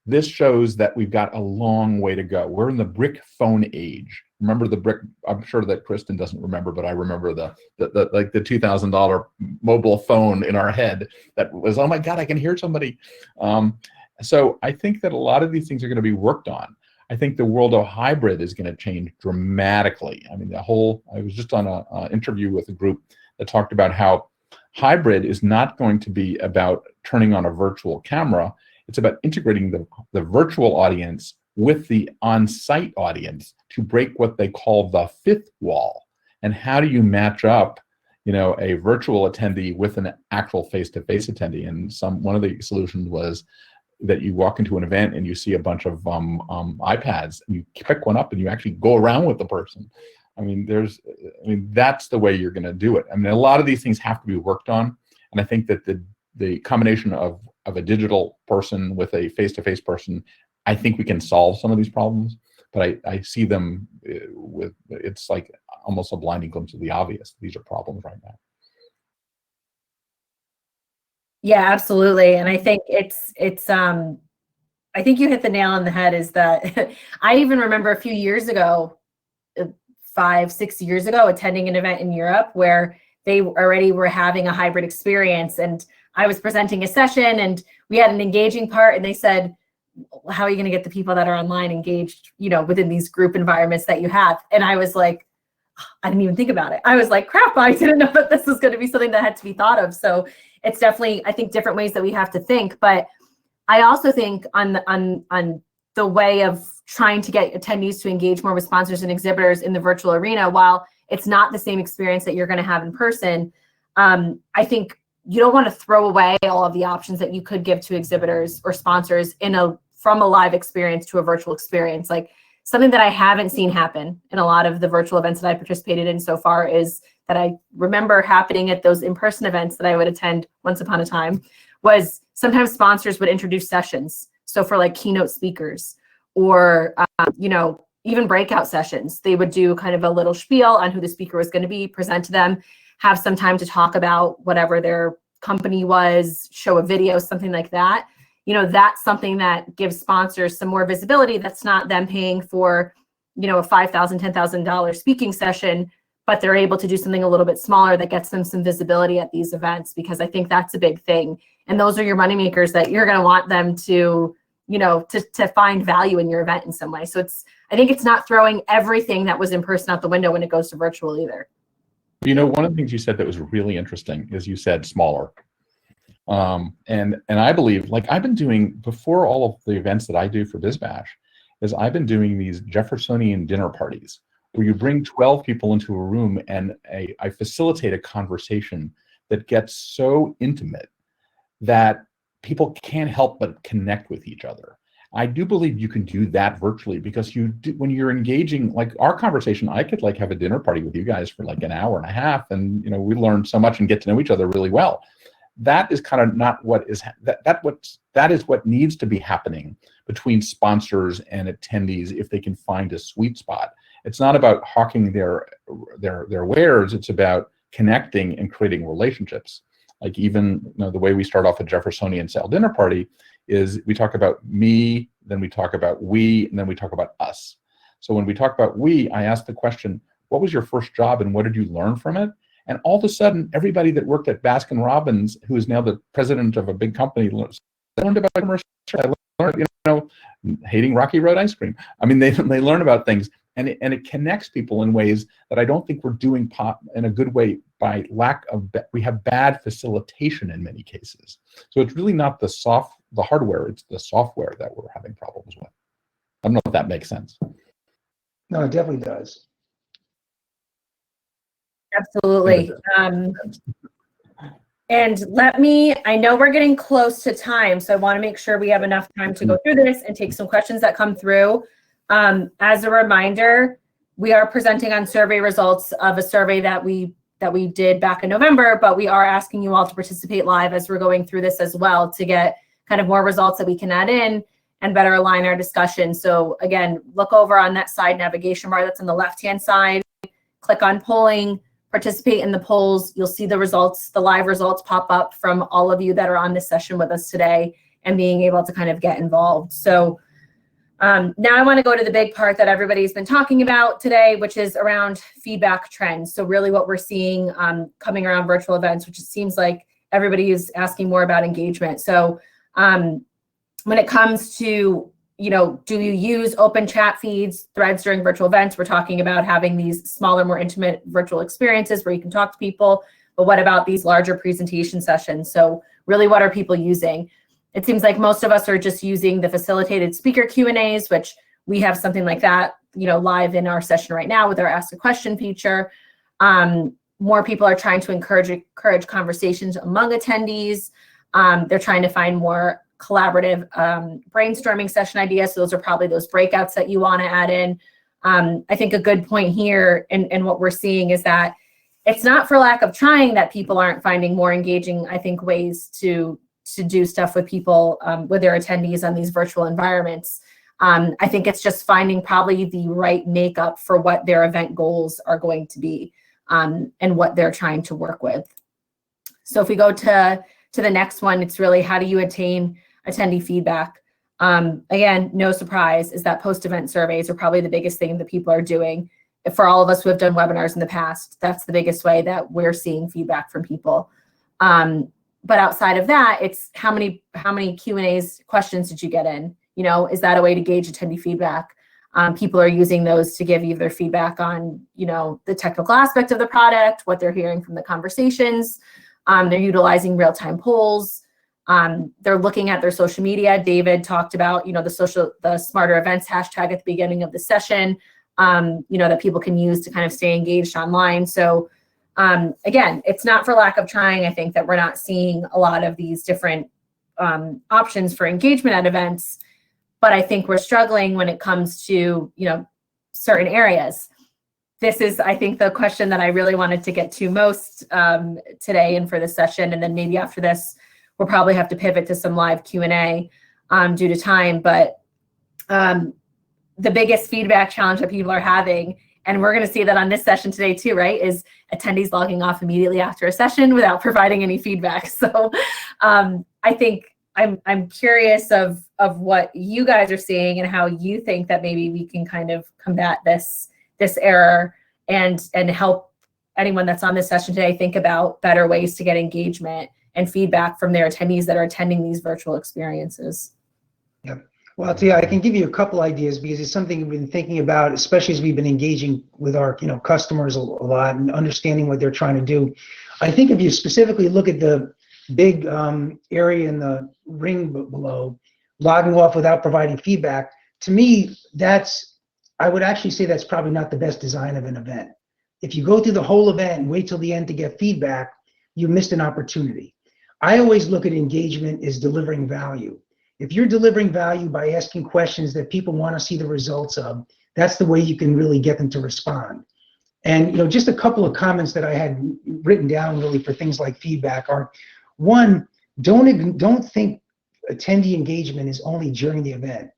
This shows that we've got a long way to go. We're in the brick phone age. Remember the brick? I'm sure that Kristen doesn't remember, but I remember the $2,000 mobile phone in our head that was, oh my God, I can hear somebody. So I think that a lot of these things are going to be worked on. I think the world of hybrid is going to change dramatically. I mean, I was just on an interview with a group that talked about how hybrid is not going to be about turning on a virtual camera. It's about integrating the virtual audience with the on-site audience to break what they call the fifth wall. And how do you match up, a virtual attendee with an actual face-to-face attendee? And one of the solutions was that you walk into an event and you see a bunch of iPads, and you pick one up and you actually go around with the person. That's the way you're going to do it. I mean, a lot of these things have to be worked on, and I think that the combination of a digital person with a face-to-face person, I think we can solve some of these problems. But I see them it's like almost a blinding glimpse of the obvious. These are problems right now. Yeah, absolutely. And I think I think you hit the nail on the head, is that I even remember a few years ago, 5-6 years ago, attending an event in Europe where they already were having a hybrid experience. And I was presenting a session and we had an engaging part, and they said, how are you going to get the people that are online engaged, within these group environments that you have? And I was like, I didn't even think about it. I was like, crap, I didn't know that this was going to be something that had to be thought of. So it's definitely, I think, different ways that we have to think. But I also think on the way of trying to get attendees to engage more with sponsors and exhibitors in the virtual arena, while it's not the same experience that you're going to have in person, I think you don't want to throw away all of the options that you could give to exhibitors or sponsors from a live experience to a virtual experience. Like, something that I haven't seen happen in a lot of the virtual events that I participated in so far is that I remember happening at those in-person events that I would attend once upon a time, was sometimes sponsors would introduce sessions. So for like keynote speakers or, even breakout sessions, they would do kind of a little spiel on who the speaker was going to be, present to them, have some time to talk about whatever their company was, show a video, something like that. That's something that gives sponsors some more visibility. That's not them paying for, a $5,000, $10,000 speaking session, but they're able to do something a little bit smaller that gets them some visibility at these events, because I think that's a big thing. And those are your moneymakers that you're going to want them to, to find value in your event in some way. So I think it's not throwing everything that was in person out the window when it goes to virtual either. One of the things you said that was really interesting is you said smaller. And I believe, like, I've been doing, before all of the events that I do for BizBash, is I've been doing these Jeffersonian dinner parties where you bring 12 people into a room and I facilitate a conversation that gets so intimate that people can't help but connect with each other. I do believe you can do that virtually, because when you're engaging, like our conversation, I could like have a dinner party with you guys for like an hour and a half, and we learn so much and get to know each other really well. That is kind of not what is that is what needs to be happening between sponsors and attendees if they can find a sweet spot. It's not about hawking their wares. It's about connecting and creating relationships. Like, even the way we start off a Jeffersonian style dinner party is we talk about me, then we talk about we, and then we talk about us. So when we talk about we, I ask the question, what was your first job and what did you learn from it? And all of a sudden, everybody that worked at Baskin Robbins, who is now the president of a big company, learned about commercial. I learned, hating Rocky Road ice cream. I mean, they learn about things, and it connects people in ways that I don't think we're doing in a good way by lack of. We have bad facilitation in many cases. So it's really not the hardware; it's the software that we're having problems with. I don't know if that makes sense. No, it definitely does. Absolutely. And I know we're getting close to time, so I want to make sure we have enough time to go through this and take some questions that come through. As a reminder, we are presenting on survey results of a survey that we did back in November, but we are asking you all to participate live as we're going through this as well, to get kind of more results that we can add in and better align our discussion. So again, look over on that side navigation bar that's on the left-hand side, click on polling, participate in the polls. You'll see the results, the live results pop up from all of you that are on this session with us today and being able to kind of get involved. So now I want to go to the big part that everybody's been talking about today, which is around feedback trends. So really what we're seeing coming around virtual events, which it seems like everybody is asking more about engagement. So when it comes to, do you use open chat feeds, threads during virtual events? We're talking about having these smaller, more intimate virtual experiences where you can talk to people, but what about these larger presentation sessions? So really, what are people using? It seems like most of us are just using the facilitated speaker Q&As, which we have something like that, live in our session right now with our Ask a Question feature. More people are trying to encourage conversations among attendees. They're trying to find more collaborative brainstorming session ideas. So those are probably those breakouts that you want to add in. I think a good point here and what we're seeing is that it's not for lack of trying that people aren't finding more engaging, I think, ways to do stuff with people, with their attendees on these virtual environments. I think it's just finding probably the right makeup for what their event goals are going to be and what they're trying to work with. So if we go to the next one, it's really how do you attain attendee feedback? Again, no surprise is that post-event surveys are probably the biggest thing that people are doing. For all of us who have done webinars in the past, that's the biggest way that we're seeing feedback from people. But outside of that, it's how many Q&As questions did you get in? Is that a way to gauge attendee feedback? People are using those to give either feedback on, the technical aspect of the product, what they're hearing from the conversations. They're utilizing real-time polls. They're looking at their social media. David talked about, the smarter events hashtag at the beginning of the session, that people can use to kind of stay engaged online. So again, it's not for lack of trying. I think that we're not seeing a lot of these different options for engagement at events, but I think we're struggling when it comes to, certain areas. This is, I think, the question that I really wanted to get to most today and for this session. And then maybe after this, we'll probably have to pivot to some live Q&A due to time. But the biggest feedback challenge that people are having, and we're going to see that on this session today too, right, is attendees logging off immediately after a session without providing any feedback. So I think I'm curious of what you guys are seeing and how you think that maybe we can kind of combat this error and help anyone that's on this session today think about better ways to get engagement and feedback from their attendees that are attending these virtual experiences. Yeah. Well, I'll tell you, I can give you a couple ideas because it's something we've been thinking about, especially as we've been engaging with our customers a lot and understanding what they're trying to do. I think if you specifically look at the big area in the ring below, logging off without providing feedback, to me, I would actually say that's probably not the best design of an event. If you go through the whole event and wait till the end to get feedback, you missed an opportunity. I always look at engagement as delivering value. If you're delivering value by asking questions that people want to see the results of, that's the way you can really get them to respond. And just a couple of comments that I had written down really for things like feedback are, one, don't think attendee engagement is only during the event.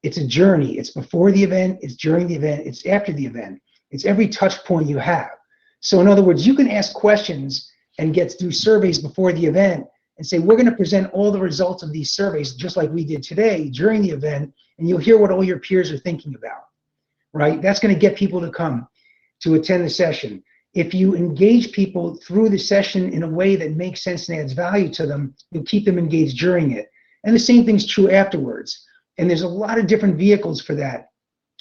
It's a journey. It's before the event, it's during the event, it's after the event. It's every touch point you have. So in other words, you can ask questions and do surveys before the event and say, we're going to present all the results of these surveys, just like we did today during the event, and you'll hear what all your peers are thinking about, right? That's going to get people to come to attend the session. If you engage people through the session in a way that makes sense and adds value to them, you'll keep them engaged during it. And the same thing's true afterwards. And there's a lot of different vehicles for that.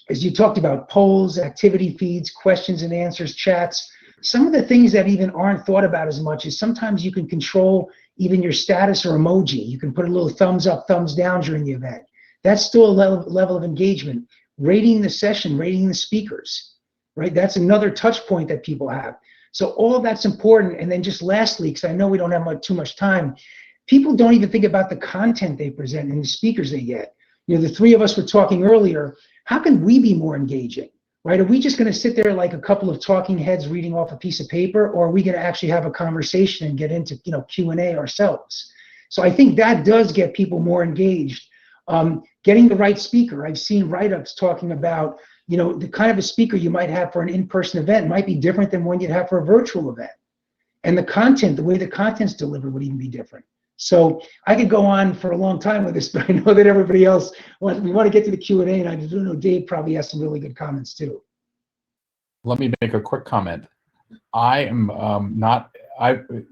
As you talked about, polls, activity feeds, questions and answers, chats. Some of the things that even aren't thought about as much is sometimes you can control even your status or emoji. You can put a little thumbs up, thumbs down during the event. That's still a level of engagement. Rating the session, rating the speakers, right? That's another touch point that people have. So all of that's important. And then just lastly, because I know we don't have too much time, people don't even think about the content they present and the speakers they get. The three of us were talking earlier, how can we be more engaging, right? Are we just going to sit there like a couple of talking heads reading off a piece of paper, or are we going to actually have a conversation and get into Q&A ourselves? So I think that does get people more engaged. Getting the right speaker. I've seen write-ups talking about, the kind of a speaker you might have for an in-person event might be different than one you'd have for a virtual event. And the content, the way the content's delivered would even be different. So I could go on for a long time with this, but I know that everybody else we want to get to the Q&A, and I do know Dave probably has some really good comments too. Let me make a quick comment. I am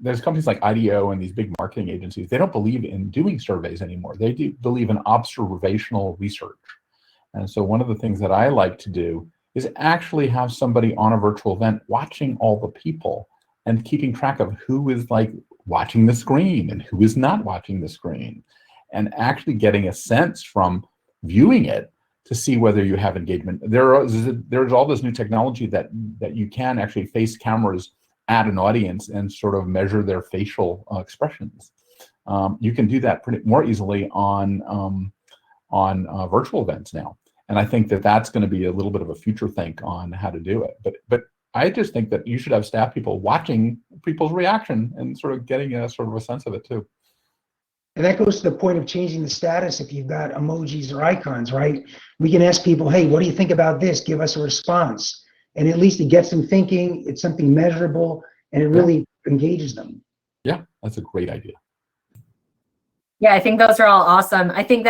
there's companies like IDEO and these big marketing agencies, they don't believe in doing surveys anymore. They do believe in observational research. And so one of the things that I like to do is actually have somebody on a virtual event watching all the people and keeping track of who is watching the screen and who is not watching the screen, and actually getting a sense from viewing it to see whether you have engagement. There's all this new technology that you can actually face cameras at an audience and sort of measure their facial expressions. You can do that more easily on virtual events now, and I think that that's going to be a little bit of a future think on how to do it. But I just think that you should have staff people watching people's reaction and sort of getting a sort of a sense of it too. And that goes to the point of changing the status. If you've got emojis or icons, right? We can ask people, hey, what do you think about this? Give us a response. And at least it gets them thinking, it's something measurable, and it really engages them. Yeah, that's a great idea. Yeah, I think those are all awesome. I think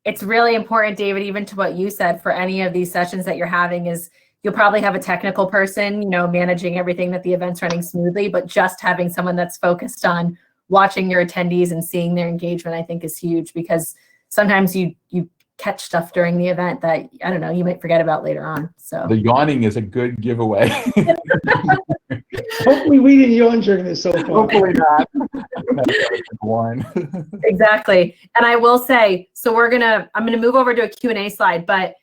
it's really important, David, even to what you said, for any of these sessions that you're having, is you'll probably have a technical person, managing everything that the event's running smoothly, but just having someone that's focused on watching your attendees and seeing their engagement, I think, is huge, because sometimes you catch stuff during the event that, I don't know, you might forget about later on. So The yawning is a good giveaway. Hopefully we didn't yawn during this so far. Hopefully not. Wine. exactly. And I will say, so I'm gonna move over to a Q&A slide, but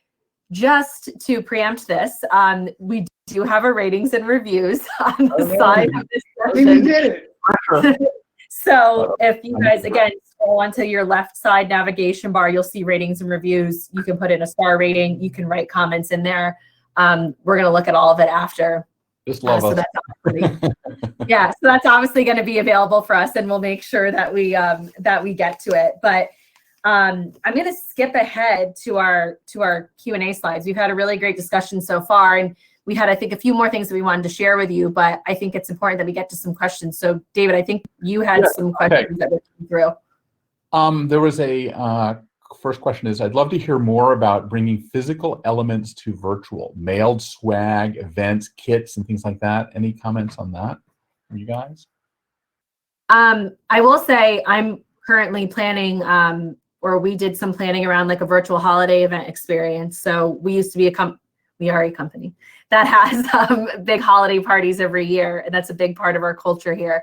just to preempt this, we do have a ratings and reviews on the side of this We session. did it. So if you guys, again, scroll onto your left side navigation bar, you'll see ratings and reviews. You can put in a star rating. You can write comments in there. We're going to look at all of it after. Just love So us. yeah, so that's obviously going to be available for us, and we'll make sure that we get to it. But I'm going to skip ahead to our Q&A slides. We've had a really great discussion so far, and we had, I think, a few more things that we wanted to share with you, but I think it's important that we get to some questions. So David, I think you had some questions that we're going through. There was a first question is, I'd love to hear more about bringing physical elements to virtual, mailed swag, events, kits, and things like that. Any comments on that from you guys? I will say I'm currently planning, or we did some planning around like a virtual holiday event experience. So we used to be we are a company that has big holiday parties every year, and that's a big part of our culture here.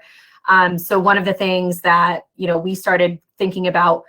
So one of the things that, we started thinking about,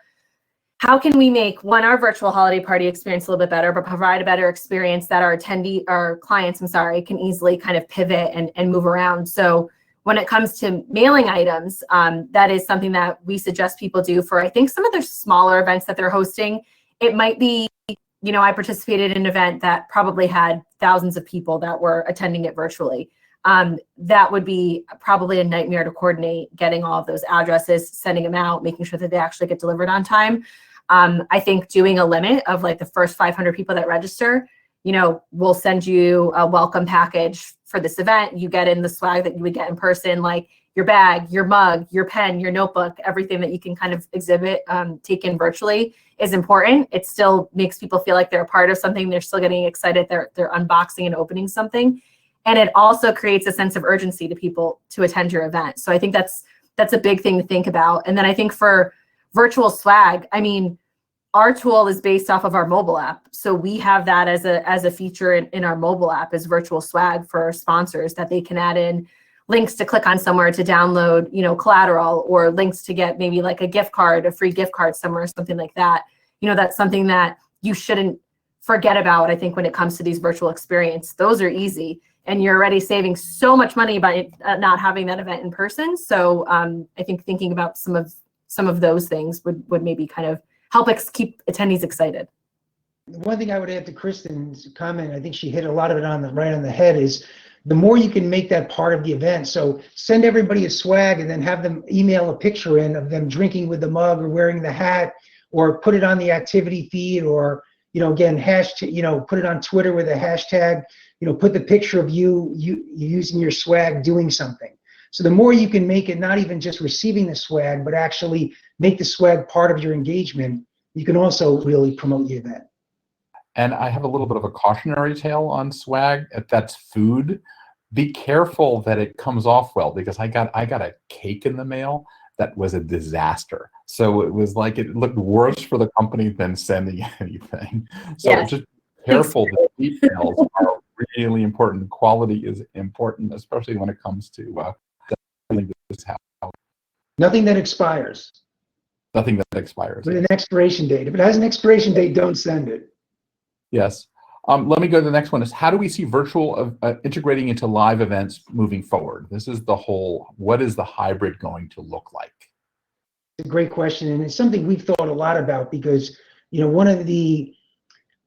how can we make our virtual holiday party experience a little bit better, but provide a better experience that our clients, can easily kind of pivot and move around. So when it comes to mailing items, that is something that we suggest people do for, I think, some of their smaller events that they're hosting. It might be, I participated in an event that probably had thousands of people that were attending it virtually. That would be probably a nightmare to coordinate, getting all of those addresses, sending them out, making sure that they actually get delivered on time. I think doing a limit of like the first 500 people that register, we'll send you a welcome package for this event. You get in the swag that you would get in person, like your bag, your mug, your pen, your notebook, everything that you can kind of exhibit, take in virtually is important. It still makes people feel like they're a part of something. They're still getting excited. They're unboxing and opening something. And it also creates a sense of urgency to people to attend your event. So I think that's a big thing to think about. And then I think for virtual swag, our tool is based off of our mobile app. So we have that as a feature in our mobile app as virtual swag for our sponsors, that they can add in links to click on somewhere to download, collateral, or links to get maybe like a gift card, a free gift card somewhere, something like that. That's something that you shouldn't forget about, I think, when it comes to these virtual experiences. Those are easy, and you're already saving so much money by not having that event in person. So I think thinking about some of those things would maybe kind of help keep attendees excited. One thing I would add to Kristen's comment, I think she hit a lot of it right on the head, is the more you can make that part of the event. So send everybody a swag and then have them email a picture in of them drinking with the mug or wearing the hat, or put it on the activity feed, or, again, hashtag, put it on Twitter with a hashtag, put the picture of you using your swag doing something. So the more you can make it not even just receiving the swag, but actually make the swag part of your engagement, you can also really promote the event. And I have a little bit of a cautionary tale on swag. If that's food, be careful that it comes off well, because I got a cake in the mail that was a disaster. So it was like, it looked worse for the company than sending anything. So Yes. Just careful. The details are really important. Quality is important, especially when it comes to Nothing that expires. Nothing that expires. With an expiration date. If it has an expiration date, don't send it. Yes. Let me go to the next one. Is how do we see virtual integrating into live events moving forward? This is what is the hybrid going to look like? It's a great question, and it's something we've thought a lot about, because one of the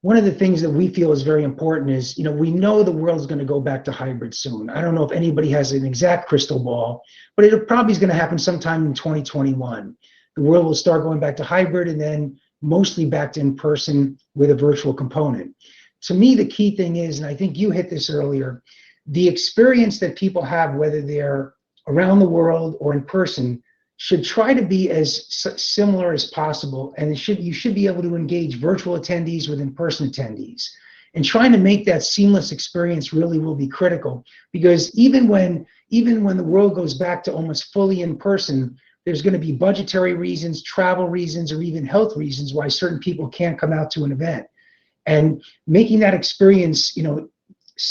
things that we feel is very important is, we know the world is going to go back to hybrid soon. I don't know if anybody has an exact crystal ball, but it probably is going to happen sometime in 2021. The world will start going back to hybrid, and then mostly back to in-person with a virtual component. To me, the key thing is, and I think you hit this earlier, the experience that people have, whether they're around the world or in person, should try to be as similar as possible, and you should be able to engage virtual attendees with in-person attendees. And trying to make that seamless experience really will be critical, because even when the world goes back to almost fully in person, there's going to be budgetary reasons, travel reasons, or even health reasons why certain people can't come out to an event. And making that experience,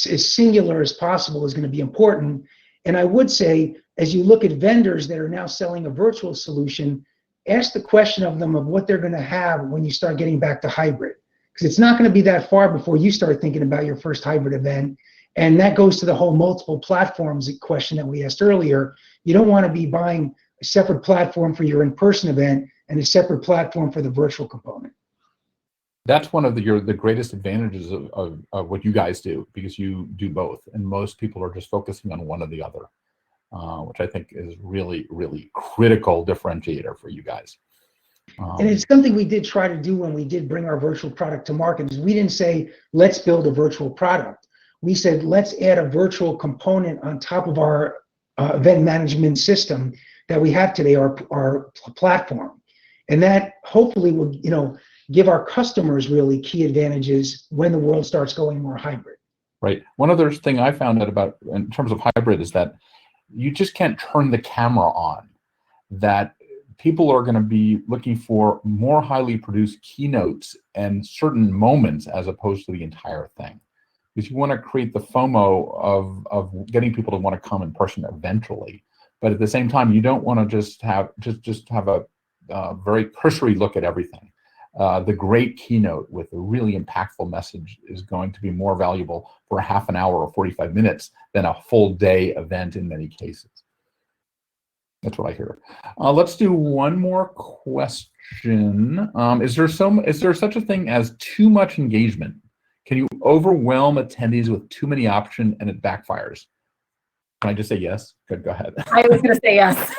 as singular as possible is going to be important. And I would say, as you look at vendors that are now selling a virtual solution, ask the question of them of what they're going to have when you start getting back to hybrid. Because it's not going to be that far before you start thinking about your first hybrid event. And that goes to the whole multiple platforms question that we asked earlier. You don't want to be buying a separate platform for your in-person event and a separate platform for the virtual component. That's one of the greatest advantages of what you guys do, because you do both, and most people are just focusing on one or the other, which I think is really, really critical differentiator for you guys. And it's something we did try to do when we did bring our virtual product to market. Is we didn't say, let's build a virtual product. We said, let's add a virtual component on top of our event management system that we have today, our platform. And that hopefully will, give our customers really key advantages when the world starts going more hybrid. Right. One other thing I found out about in terms of hybrid is that you just can't turn the camera on. That people are going to be looking for more highly produced keynotes and certain moments as opposed to the entire thing. Because you want to create the FOMO of getting people to want to come in person eventually. But at the same time, you don't want to just have a very cursory look at everything. The great keynote with a really impactful message is going to be more valuable for a half an hour or 45 minutes than a full day event in many cases. That's what I hear. Let's do one more question. Is there such a thing as too much engagement? Can you overwhelm attendees with too many options and it backfires? Can I just say yes? Good, go ahead. I was going to say yes.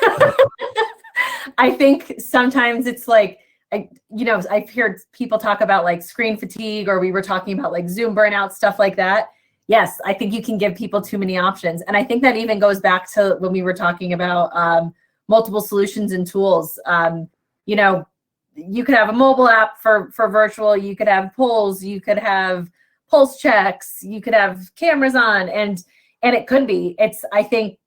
I think sometimes it's like, I've heard people talk about like screen fatigue, or we were talking about like Zoom burnout, stuff like that. Yes, I think you can give people too many options. And I think that even goes back to when we were talking about multiple solutions and tools. You could have a mobile app for virtual, you could have polls, you could have pulse checks, you could have cameras on, and it could be. I think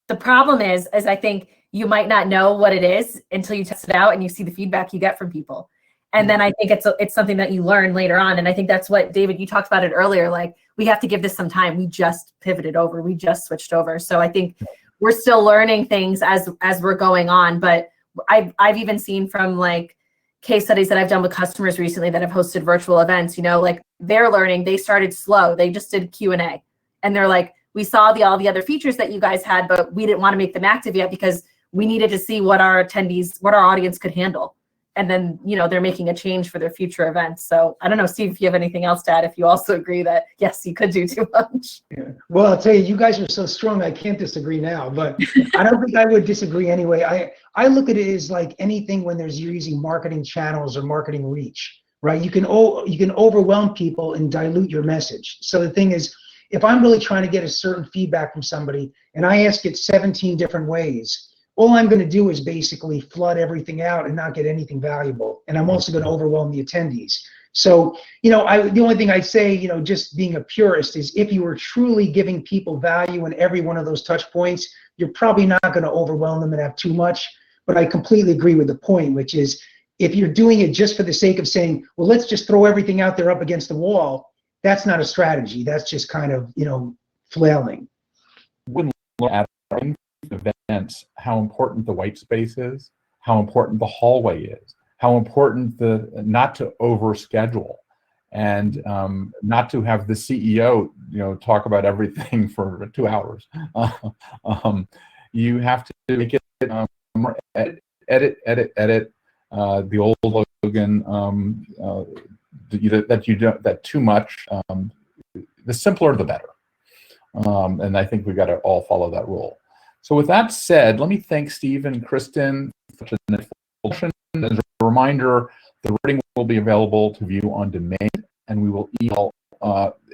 the problem is I think you might not know what it is until you test it out and you see the feedback you get from people. And then I think it's something that you learn later on. And I think that's what, David, you talked about it earlier, like we have to give this some time. We just pivoted over, we just switched over. So I think we're still learning things as we're going on. But I've even seen from like case studies that I've done with customers recently that have hosted virtual events, like they're learning, they started slow. They just did Q&A. And they're like, we saw all the other features that you guys had, but we didn't want to make them active yet because we needed to see what our audience could handle. And then, they're making a change for their future events. So I don't know, Steve, if you have anything else to add, if you also agree that, yes, you could do too much. Yeah. Well, I'll tell you, you guys are so strong, I can't disagree now, but I don't think I would disagree anyway. I look at it as like anything when you're using marketing channels or marketing reach, right? You can overwhelm people and dilute your message. So the thing is, if I'm really trying to get a certain feedback from somebody and I ask it 17 different ways, all I'm going to do is basically flood everything out and not get anything valuable. And I'm also going to overwhelm the attendees. So, the only thing I'd say, just being a purist, is if you were truly giving people value in every one of those touch points, you're probably not going to overwhelm them and have too much. But I completely agree with the point, which is if you're doing it just for the sake of saying, well, let's just throw everything out there up against the wall, that's not a strategy. That's just kind of, flailing. Wouldn't look at events, how important the white space is, how important the hallway is, how important not to overschedule, and not to have the CEO, talk about everything for 2 hours. You have to make it edit. The old slogan that too much. The simpler, the better. And I think we've got to all follow that rule. So with that said, let me thank Steve and Kristen for such an introduction. As a reminder, the recording will be available to view on demand, and we will email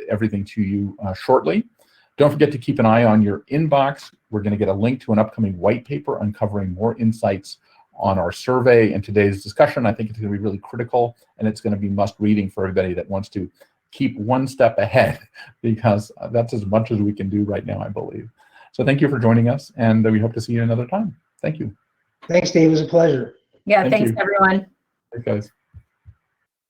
everything to you shortly. Don't forget to keep an eye on your inbox. We're going to get a link to an upcoming white paper uncovering more insights on our survey and today's discussion. I think it's going to be really critical, and it's going to be must reading for everybody that wants to keep one step ahead, because that's as much as we can do right now, I believe. So thank you for joining us, and we hope to see you another time. Thank you. Thanks, Dave. It was a pleasure. Yeah, Thank thanks you. everyone. Thanks, guys.